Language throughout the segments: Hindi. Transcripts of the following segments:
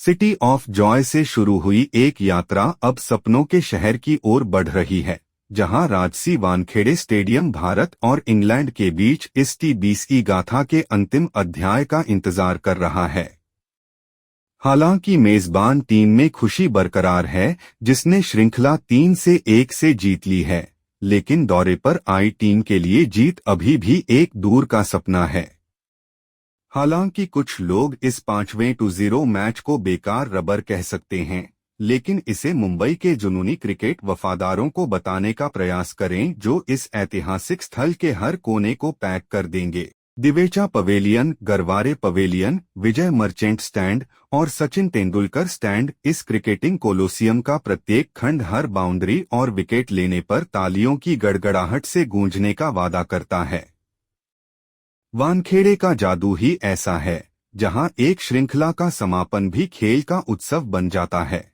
सिटी ऑफ जॉय से शुरू हुई एक यात्रा अब सपनों के शहर की ओर बढ़ रही है, जहां राजसी वानखेड़े स्टेडियम भारत और इंग्लैंड के बीच इस टी20 गाथा के अंतिम अध्याय का इंतजार कर रहा है। हालांकि मेजबान टीम में खुशी बरकरार है, जिसने श्रृंखला 3-1 से जीत ली है, लेकिन दौरे पर आई टीम के लिए जीत अभी भी एक दूर का सपना है। हालांकि कुछ लोग इस 5-0 मैच को बेकार रबर कह सकते हैं, लेकिन इसे मुंबई के जुनूनी क्रिकेट वफादारों को बताने का प्रयास करें, जो इस ऐतिहासिक स्थल के हर कोने को पैक कर देंगे। दिवेचा pavilion, Garware pavilion, Vijay Merchant stand और सचिन तेंदुलकर स्टैंड, इस क्रिकेटिंग कोलोसियम का प्रत्येक खंड हर बाउंड्री और विकेट लेने पर तालियों की गड़गड़ाहट से गूंजने का वादा करता है। वानखेड़े का जादू ही ऐसा है, जहां एक श्रृंखला का समापन भी खेल का उत्सव बन जाता है।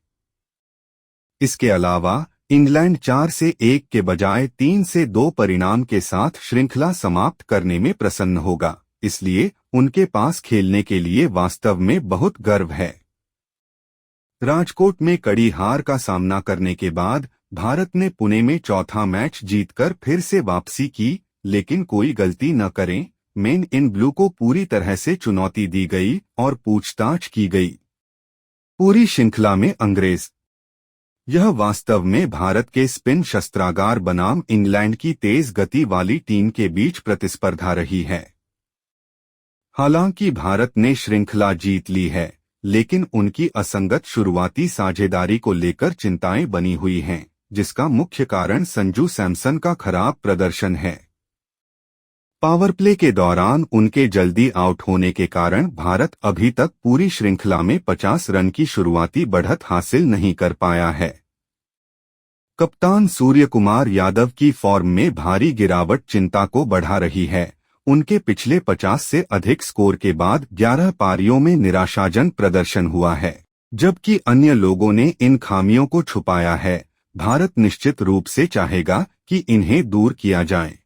इसके अलावा इंग्लैंड 4-1 के बजाय 3-2 परिणाम के साथ श्रृंखला समाप्त करने में प्रसन्न होगा, इसलिए उनके पास खेलने के लिए वास्तव में बहुत गर्व है। राजकोट में कड़ी हार का सामना करने के बाद भारत ने पुणे में चौथा मैच जीतकर फिर से वापसी की, लेकिन कोई गलती न करें, मेन इन ब्लू को पूरी तरह से चुनौती दी गई और पूछताछ की गई। पूरी श्रृंखला में अंग्रेज, यह वास्तव में भारत के स्पिन शस्त्रागार बनाम इंग्लैंड की तेज गति वाली टीम के बीच प्रतिस्पर्धा रही है। हालांकि भारत ने श्रृंखला जीत ली है, लेकिन उनकी असंगत शुरुआती साझेदारी को लेकर चिंताएं बनी हुई हैं, जिसका मुख्य कारण संजू सैमसन का खराब प्रदर्शन है। पावर प्ले के दौरान उनके जल्दी आउट होने के कारण भारत अभी तक पूरी श्रृंखला में 50 रन की शुरुआती बढ़त हासिल नहीं कर पाया है। कप्तान सूर्यकुमार यादव की फॉर्म में भारी गिरावट चिंता को बढ़ा रही है। उनके पिछले 50 से अधिक स्कोर के बाद 11 पारियों में निराशाजनक प्रदर्शन हुआ है, जबकि अन्य लोगों ने इन खामियों को छुपाया है। भारत निश्चित रूप से चाहेगा कि इन्हें दूर किया जाए।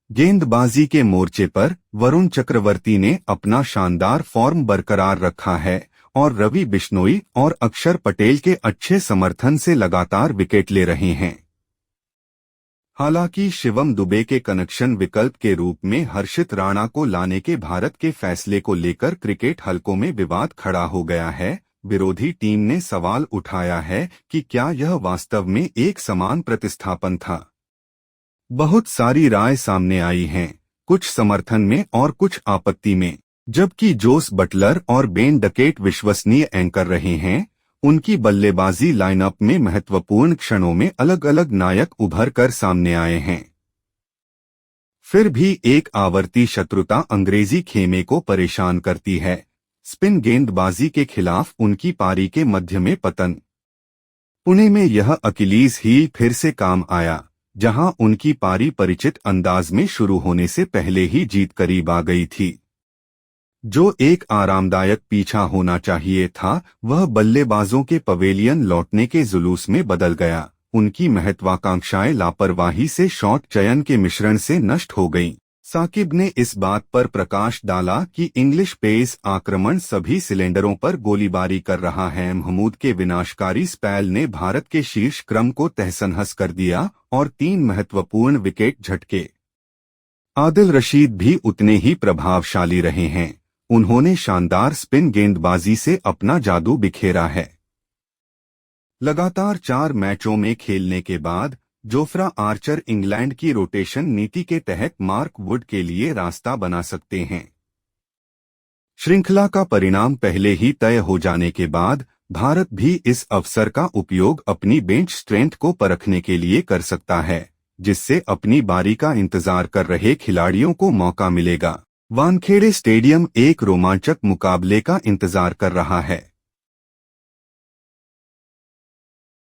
गेंदबाजी के मोर्चे पर वरुण चक्रवर्ती ने अपना शानदार फॉर्म बरकरार रखा है और रवि बिश्नोई और अक्षर पटेल के अच्छे समर्थन से लगातार विकेट ले रहे हैं। हालांकि शिवम दुबे के कनेक्शन विकल्प के रूप में हर्षित राणा को लाने के भारत के फैसले को लेकर क्रिकेट हलकों में विवाद खड़ा हो गया है। विरोधी टीम ने सवाल उठाया है कि क्या यह वास्तव में एक समान प्रतिस्थापन था। बहुत सारी राय सामने आई हैं, कुछ समर्थन में और कुछ आपत्ति में। जबकि जोस बटलर और बेन डकेट विश्वसनीय एंकर रहे हैं, उनकी बल्लेबाजी लाइनअप में महत्वपूर्ण क्षणों में अलग अलग नायक उभर कर सामने आए हैं। फिर भी एक आवर्ती शत्रुता अंग्रेजी खेमे को परेशान करती है। स्पिन गेंदबाजी के खिलाफ उनकी पारी के मध्य में पतन। पुणे में यह अकिलीज हील फिर से काम आया, जहां उनकी पारी परिचित अंदाज में शुरू होने से पहले ही जीत करीब आ गई थी। जो एक आरामदायक पीछा होना चाहिए था, वह बल्लेबाजों के पवेलियन लौटने के जुलूस में बदल गया। उनकी महत्वाकांक्षाएं लापरवाही से शॉट चयन के मिश्रण से नष्ट हो गईं। साकिब ने इस बात पर प्रकाश डाला कि इंग्लिश पेस आक्रमण सभी सिलेंडरों पर गोलीबारी कर रहा है। महमूद के विनाशकारी स्पेल ने भारत के शीर्ष क्रम को तहस-नहस कर दिया और 3 महत्वपूर्ण विकेट झटके। आदिल रशीद भी उतने ही प्रभावशाली रहे हैं। उन्होंने शानदार स्पिन गेंदबाजी से अपना जादू बिखेरा है। लगातार 4 मैचों में खेलने के बाद जोफ्रा आर्चर इंग्लैंड की रोटेशन नीति के तहत मार्क वुड के लिए रास्ता बना सकते हैं। श्रृंखला का परिणाम पहले ही तय हो जाने के बाद भारत भी इस अवसर का उपयोग अपनी बेंच स्ट्रेंथ को परखने के लिए कर सकता है, जिससे अपनी बारी का इंतजार कर रहे खिलाड़ियों को मौका मिलेगा। वानखेड़े स्टेडियम एक रोमांचक मुकाबले का इंतजार कर रहा है।